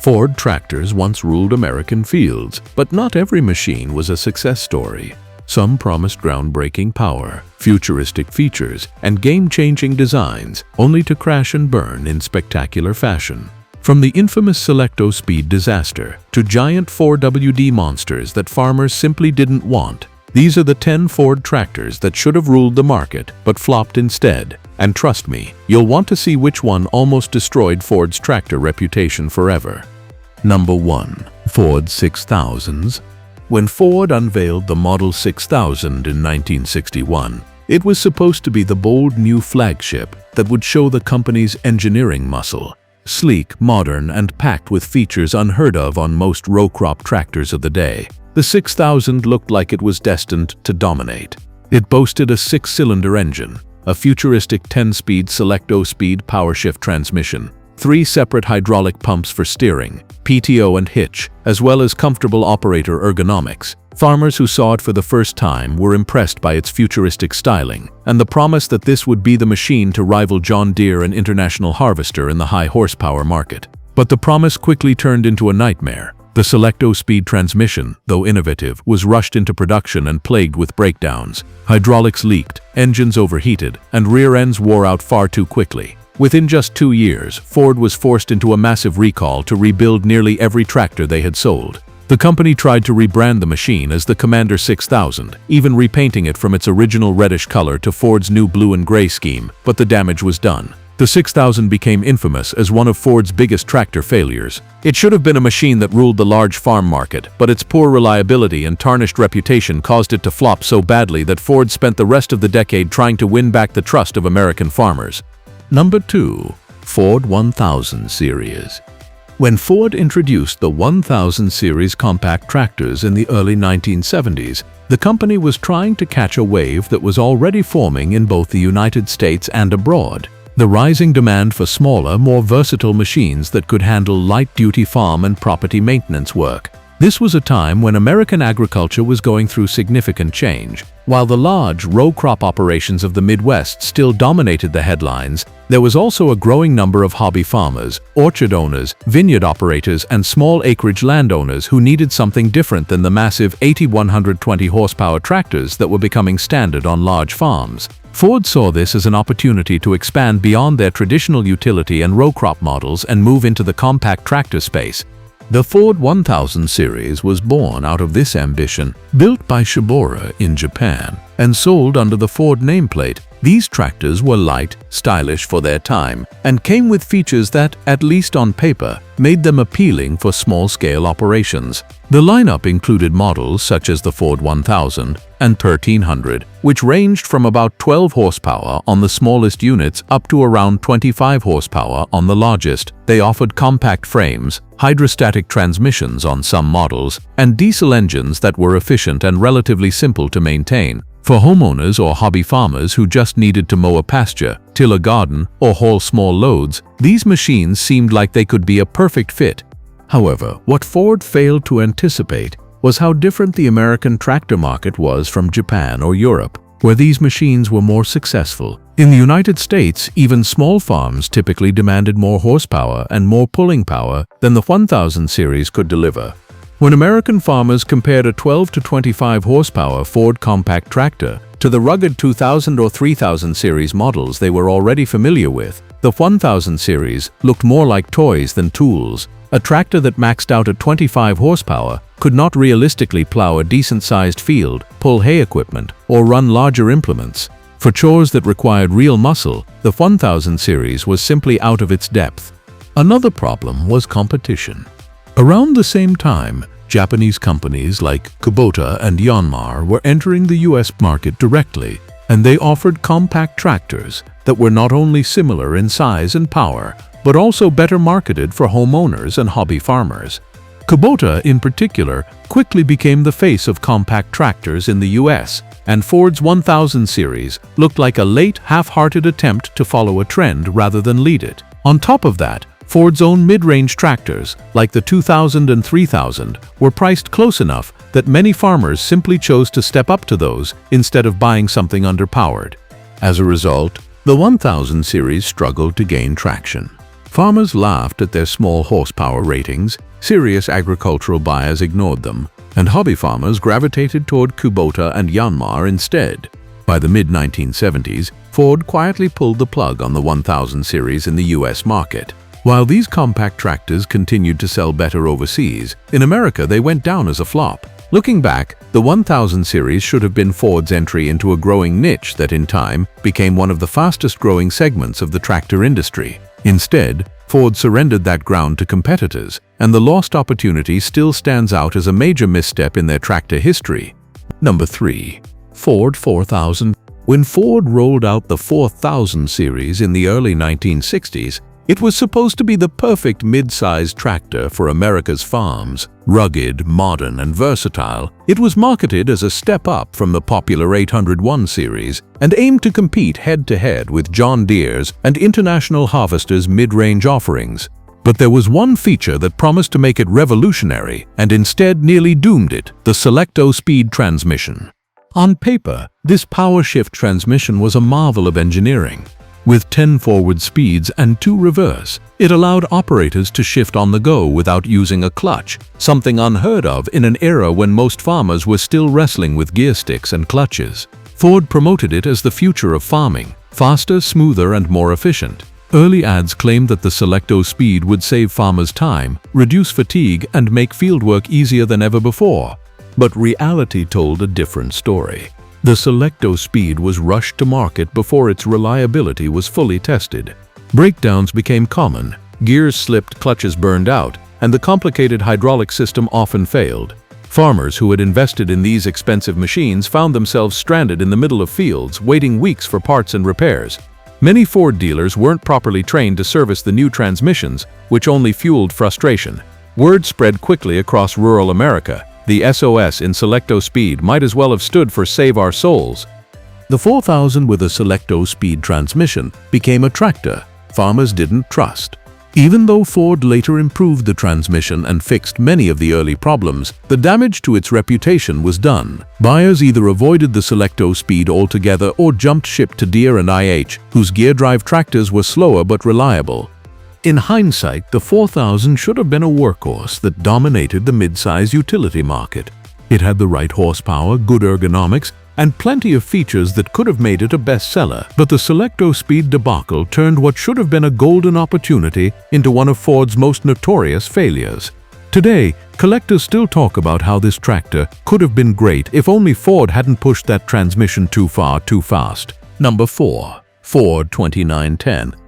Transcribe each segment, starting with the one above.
Ford tractors once ruled American fields, but not every machine was a success story. Some promised groundbreaking power, futuristic features, and game-changing designs, only to crash and burn in spectacular fashion. From the infamous Selecto Speed disaster to giant 4WD monsters that farmers simply didn't want, these are the 10 Ford tractors that should have ruled the market but flopped instead. And trust me, you'll want to see which one almost destroyed Ford's tractor reputation forever. Number 1. Ford 6000s. When Ford unveiled the Model 6000 in 1961, it was supposed to be the bold new flagship that would show the company's engineering muscle. Sleek, modern, and packed with features unheard of on most row crop tractors of the day, the 6000 looked like it was destined to dominate. It boasted a 6-cylinder engine, a futuristic 10-speed Selecto Speed powershift transmission, 3 separate hydraulic pumps for steering, PTO and hitch, as well as comfortable operator ergonomics. Farmers who saw it for the first time were impressed by its futuristic styling and the promise that this would be the machine to rival John Deere and International Harvester in the high horsepower market. But the promise quickly turned into a nightmare. The Selecto Speed transmission, though innovative, was rushed into production and plagued with breakdowns. Hydraulics leaked, engines overheated, and rear ends wore out far too quickly. Within just 2 years, Ford was forced into a massive recall to rebuild nearly every tractor they had sold. The company tried to rebrand the machine as the Commander 6000, even repainting it from its original reddish color to Ford's new blue and gray scheme, but the damage was done. The 6000 became infamous as one of Ford's biggest tractor failures. It should have been a machine that ruled the large farm market, but its poor reliability and tarnished reputation caused it to flop so badly that Ford spent the rest of the decade trying to win back the trust of American farmers. Number 2. Ford 1000 series. When Ford introduced the 1000 series compact tractors in the early 1970s, the company was trying to catch a wave that was already forming in both the United States and abroad. The rising demand for smaller, more versatile machines that could handle light-duty farm and property maintenance work. This was a time when American agriculture was going through significant change. While the large, row crop operations of the Midwest still dominated the headlines, there was also a growing number of hobby farmers, orchard owners, vineyard operators, and small acreage landowners who needed something different than the massive 80-120 horsepower tractors that were becoming standard on large farms. Ford saw this as an opportunity to expand beyond their traditional utility and row crop models and move into the compact tractor space. The Ford 1000 series was born out of this ambition. Built by Shibora in Japan and sold under the Ford nameplate, these tractors were light, stylish for their time, and came with features that, at least on paper, made them appealing for small-scale operations. The lineup included models such as the Ford 1000 and 1300, which ranged from about 12 horsepower on the smallest units up to around 25 horsepower on the largest. They offered compact frames, hydrostatic transmissions on some models, and diesel engines that were efficient and relatively simple to maintain. For homeowners or hobby farmers who just needed to mow a pasture, till a garden, or haul small loads, these machines seemed like they could be a perfect fit. However, what Ford failed to anticipate was how different the American tractor market was from Japan or Europe, where these machines were more successful. In the United States, even small farms typically demanded more horsepower and more pulling power than the 1000 series could deliver. When American farmers compared a 12 to 25 horsepower Ford compact tractor to the rugged 2000 or 3000 series models they were already familiar with, the 1000 series looked more like toys than tools. A tractor that maxed out at 25 horsepower could not realistically plow a decent-sized field, pull hay equipment, or run larger implements. For chores that required real muscle, the 1000 series was simply out of its depth. Another problem was competition. Around the same time, Japanese companies like Kubota and Yanmar were entering the US market directly, and they offered compact tractors that were not only similar in size and power, but also better marketed for homeowners and hobby farmers. Kubota, in particular, quickly became the face of compact tractors in the US, and Ford's 1000 series looked like a late, half-hearted attempt to follow a trend rather than lead it. On top of that, Ford's own mid-range tractors, like the 2000 and 3000, were priced close enough that many farmers simply chose to step up to those instead of buying something underpowered. As a result, the 1000 series struggled to gain traction. Farmers laughed at their small horsepower ratings, serious agricultural buyers ignored them, and hobby farmers gravitated toward Kubota and Yanmar instead. By the mid-1970s, Ford quietly pulled the plug on the 1000 series in the US market. While these compact tractors continued to sell better overseas, in America they went down as a flop. Looking back, the 1000 series should have been Ford's entry into a growing niche that in time became one of the fastest-growing segments of the tractor industry. Instead, Ford surrendered that ground to competitors, and the lost opportunity still stands out as a major misstep in their tractor history. Number 3. Ford 4000. When Ford rolled out the 4000 series in the early 1960s, it was supposed to be the perfect mid-sized tractor for America's farms. Rugged, modern, and versatile, it was marketed as a step up from the popular 801 series and aimed to compete head-to-head with John Deere's and International Harvester's mid-range offerings. But there was one feature that promised to make it revolutionary and instead nearly doomed it: the Selecto Speed transmission. On paper, this power-shift transmission was a marvel of engineering. With 10 forward speeds and 2 reverse, it allowed operators to shift on the go without using a clutch, something unheard of in an era when most farmers were still wrestling with gear sticks and clutches. Ford promoted it as the future of farming: faster, smoother, and more efficient. Early ads claimed that the Selecto Speed would save farmers time, reduce fatigue, and make fieldwork easier than ever before. But reality told a different story. The Selecto Speed was rushed to market before its reliability was fully tested. Breakdowns became common, gears slipped, clutches burned out, and the complicated hydraulic system often failed. Farmers who had invested in these expensive machines found themselves stranded in the middle of fields, waiting weeks for parts and repairs. Many Ford dealers weren't properly trained to service the new transmissions, which only fueled frustration. Word spread quickly across rural America. The SOS in Selecto Speed might as well have stood for Save Our Souls. The 4000 with a Selecto Speed transmission became a tractor farmers didn't trust. Even though Ford later improved the transmission and fixed many of the early problems, the damage to its reputation was done. Buyers either avoided the Selecto Speed altogether or jumped ship to Deere and IH, whose gear drive tractors were slower but reliable. In hindsight, the 4000 should have been a workhorse that dominated the mid-size utility market. It had the right horsepower, good ergonomics, and plenty of features that could have made it a bestseller. But the Selecto Speed debacle turned what should have been a golden opportunity into one of Ford's most notorious failures. Today, collectors still talk about how this tractor could have been great if only Ford hadn't pushed that transmission too far too fast. Number 4. Ford 2910.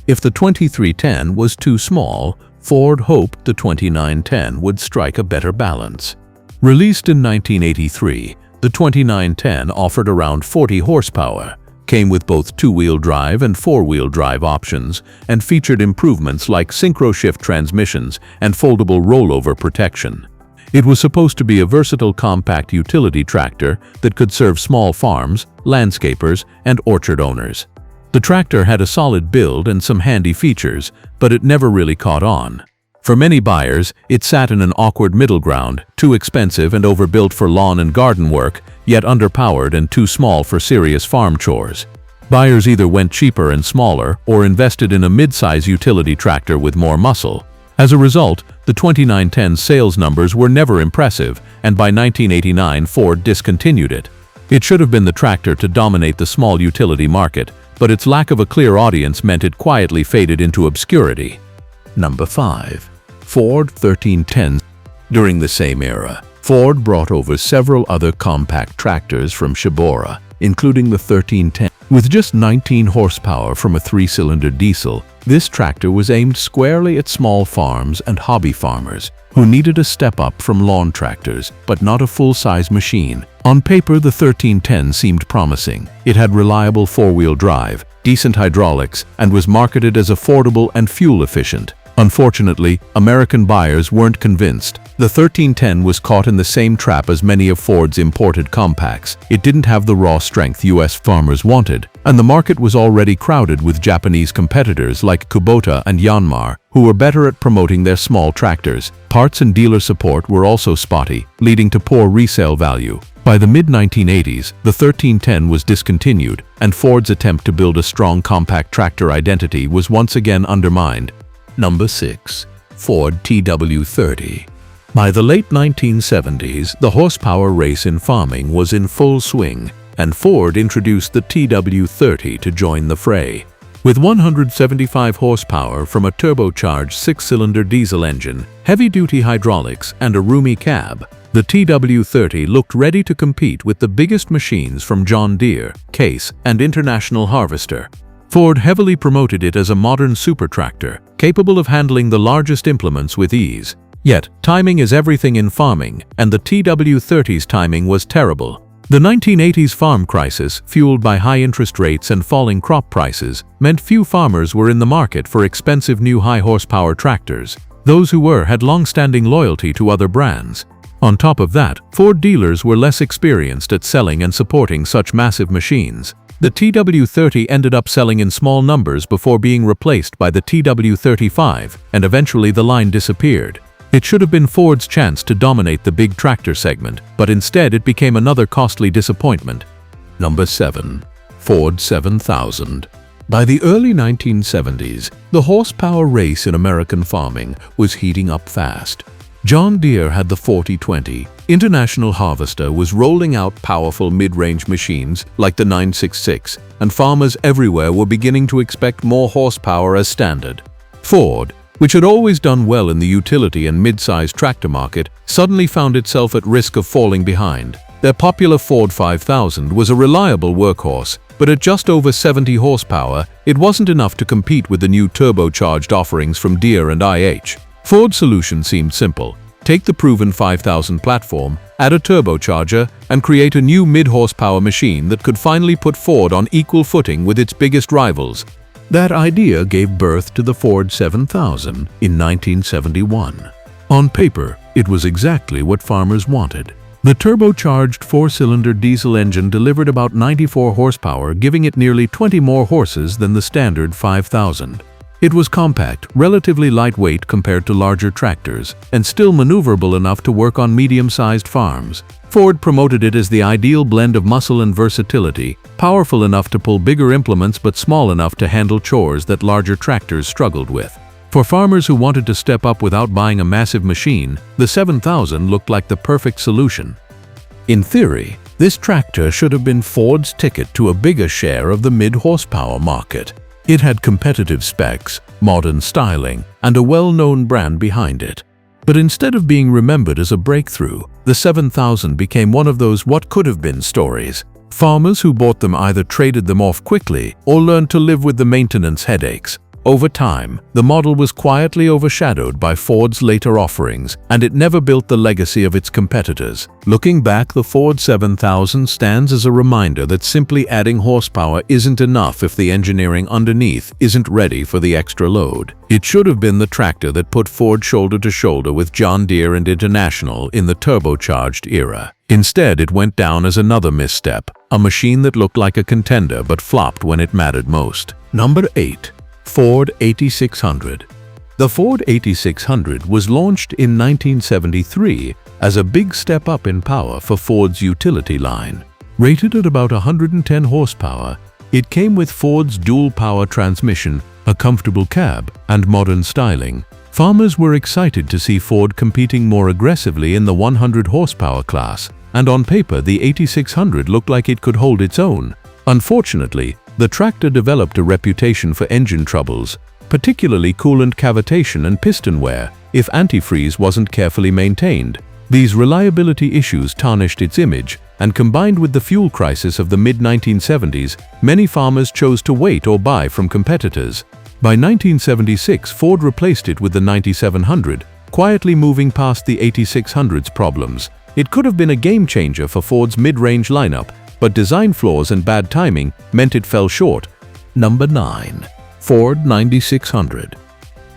If the 2310 was too small, Ford hoped the 2910 would strike a better balance. Released in 1983, the 2910 offered around 40 horsepower, came with both two-wheel drive and four-wheel drive options, and featured improvements like synchro-shift transmissions and foldable rollover protection. It was supposed to be a versatile compact utility tractor that could serve small farms, landscapers, and orchard owners. The tractor had a solid build and some handy features, but it never really caught on. For many buyers, it sat in an awkward middle ground, too expensive and overbuilt for lawn and garden work, yet underpowered and too small for serious farm chores. Buyers either went cheaper and smaller or invested in a mid-size utility tractor with more muscle. As a result, the 2910's sales numbers were never impressive, and by 1989 Ford discontinued it. It should have been the tractor to dominate the small utility market, but its lack of a clear audience meant it quietly faded into obscurity. Number 5. Ford 1310. During the same era, Ford brought over several other compact tractors from Shibora, including the 1310. With just 19 horsepower from a 3-cylinder diesel, this tractor was aimed squarely at small farms and hobby farmers who needed a step up from lawn tractors, but not a full-size machine. On paper, the 1310 seemed promising. It had reliable four-wheel drive, decent hydraulics, and was marketed as affordable and fuel-efficient. Unfortunately, American buyers weren't convinced. The 1310 was caught in the same trap as many of Ford's imported compacts. It didn't have the raw strength US farmers wanted, and the market was already crowded with Japanese competitors like Kubota and Yanmar, who were better at promoting their small tractors. Parts and dealer support were also spotty, leading to poor resale value. By the mid-1980s, the 1310 was discontinued, and Ford's attempt to build a strong compact tractor identity was once again undermined. Number 6. Ford TW30. By the late 1970s, the horsepower race in farming was in full swing, and Ford introduced the TW30 to join the fray. With 175 horsepower from a turbocharged six-cylinder diesel engine, heavy-duty hydraulics, and a roomy cab, the TW30 looked ready to compete with the biggest machines from John Deere, Case, and International Harvester. Ford heavily promoted it as a modern super tractor, capable of handling the largest implements with ease. Yet, timing is everything in farming, and the TW30's timing was terrible. The 1980s farm crisis, fueled by high interest rates and falling crop prices, meant few farmers were in the market for expensive new high-horsepower tractors. Those who were had long-standing loyalty to other brands. On top of that, Ford dealers were less experienced at selling and supporting such massive machines. The TW30 ended up selling in small numbers before being replaced by the TW35, and eventually the line disappeared. It should have been Ford's chance to dominate the big tractor segment, but instead it became another costly disappointment. Number 7. Ford 7000. By the early 1970s, the horsepower race in American farming was heating up fast. John Deere had the 4020, International Harvester was rolling out powerful mid-range machines like the 966, and farmers everywhere were beginning to expect more horsepower as standard. Ford, which had always done well in the utility and mid-sized tractor market, suddenly found itself at risk of falling behind. Their popular Ford 5000 was a reliable workhorse, but at just over 70 horsepower, it wasn't enough to compete with the new turbocharged offerings from Deere and IH. Ford's solution seemed simple. Take the proven 5000 platform, add a turbocharger, and create a new mid-horsepower machine that could finally put Ford on equal footing with its biggest rivals. That idea gave birth to the Ford 7000 in 1971. On paper, it was exactly what farmers wanted. The turbocharged four-cylinder diesel engine delivered about 94 horsepower, giving it nearly 20 more horses than the standard 5000. It was compact, relatively lightweight compared to larger tractors, and still maneuverable enough to work on medium-sized farms. Ford promoted it as the ideal blend of muscle and versatility, powerful enough to pull bigger implements but small enough to handle chores that larger tractors struggled with. For farmers who wanted to step up without buying a massive machine, the 7000 looked like the perfect solution. In theory, this tractor should have been Ford's ticket to a bigger share of the mid-horsepower market. It had competitive specs, modern styling, and a well-known brand behind it. But instead of being remembered as a breakthrough, the 7000 became one of those what-could-have-been stories. Farmers who bought them either traded them off quickly or learned to live with the maintenance headaches. Over time, the model was quietly overshadowed by Ford's later offerings, and it never built the legacy of its competitors. Looking back, the Ford 7000 stands as a reminder that simply adding horsepower isn't enough if the engineering underneath isn't ready for the extra load. It should have been the tractor that put Ford shoulder to shoulder with John Deere and International in the turbocharged era. Instead, it went down as another misstep, a machine that looked like a contender but flopped when it mattered most. Number 8. Ford 8600. The Ford 8600 was launched in 1973 as a big step up in power for Ford's utility line. Rated at about 110 horsepower, it came with Ford's dual-power transmission, a comfortable cab, and modern styling. Farmers were excited to see Ford competing more aggressively in the 100 horsepower class, and on paper the 8600 looked like it could hold its own. Unfortunately, the tractor developed a reputation for engine troubles, particularly coolant cavitation and piston wear, if antifreeze wasn't carefully maintained. These reliability issues tarnished its image, and combined with the fuel crisis of the mid-1970s, many farmers chose to wait or buy from competitors. By 1976, Ford replaced it with the 9700, quietly moving past the 8600's problems. It could have been a game-changer for Ford's mid-range lineup, but design flaws and bad timing meant it fell short. Number 9. Ford 9600.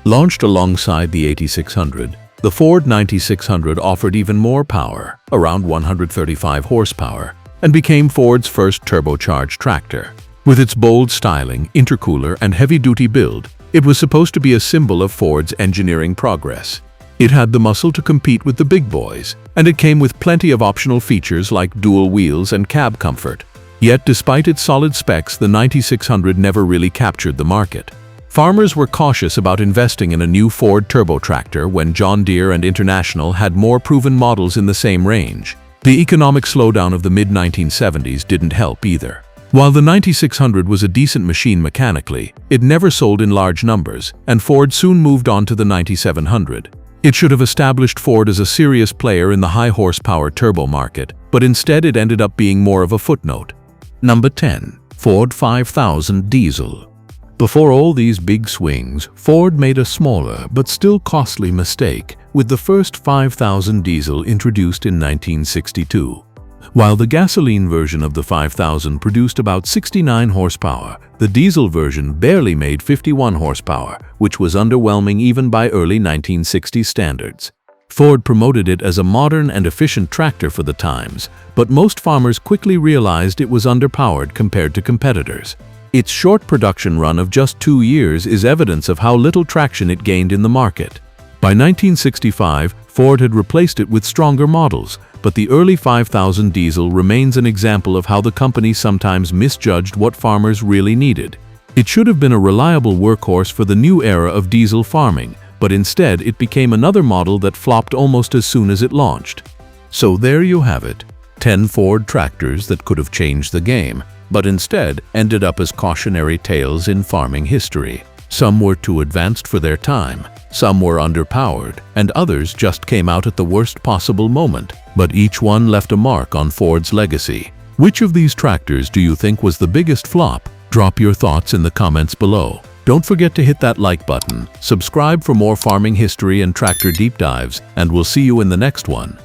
Launched alongside the 8600, the Ford 9600 offered even more power, around 135 horsepower, and became Ford's first turbocharged tractor. With its bold styling, intercooler, and heavy-duty build, it was supposed to be a symbol of Ford's engineering progress. It had the muscle to compete with the big boys, and it came with plenty of optional features like dual wheels and cab comfort. Yet, despite its solid specs, the 9600 never really captured the market. Farmers were cautious about investing in a new Ford turbo tractor when John Deere and International had more proven models in the same range. The economic slowdown of the mid-1970s didn't help either. While the 9600 was a decent machine mechanically, it never sold in large numbers, and Ford soon moved on to the 9700. It should have established Ford as a serious player in the high-horsepower turbo market, but instead it ended up being more of a footnote. Number 10. Ford 5000 Diesel. Before all these big swings, Ford made a smaller but still costly mistake with the first 5000 diesel introduced in 1962. While the gasoline version of the 5000 produced about 69 horsepower, the diesel version barely made 51 horsepower, which was underwhelming even by early 1960s standards. Ford promoted it as a modern and efficient tractor for the times, but most farmers quickly realized it was underpowered compared to competitors. Its short production run of just 2 years is evidence of how little traction it gained in the market. By 1965, Ford had replaced it with stronger models, but the early 5000 diesel remains an example of how the company sometimes misjudged what farmers really needed. It should have been a reliable workhorse for the new era of diesel farming, but instead it became another model that flopped almost as soon as it launched. So there you have it, 10 Ford tractors that could have changed the game, but instead ended up as cautionary tales in farming history. Some were too advanced for their time, some were underpowered, and others just came out at the worst possible moment, but each one left a mark on Ford's legacy. Which of these tractors do you think was the biggest flop? Drop your thoughts in the comments below. Don't forget to hit that like button, subscribe for more farming history and tractor deep dives, and we'll see you in the next one.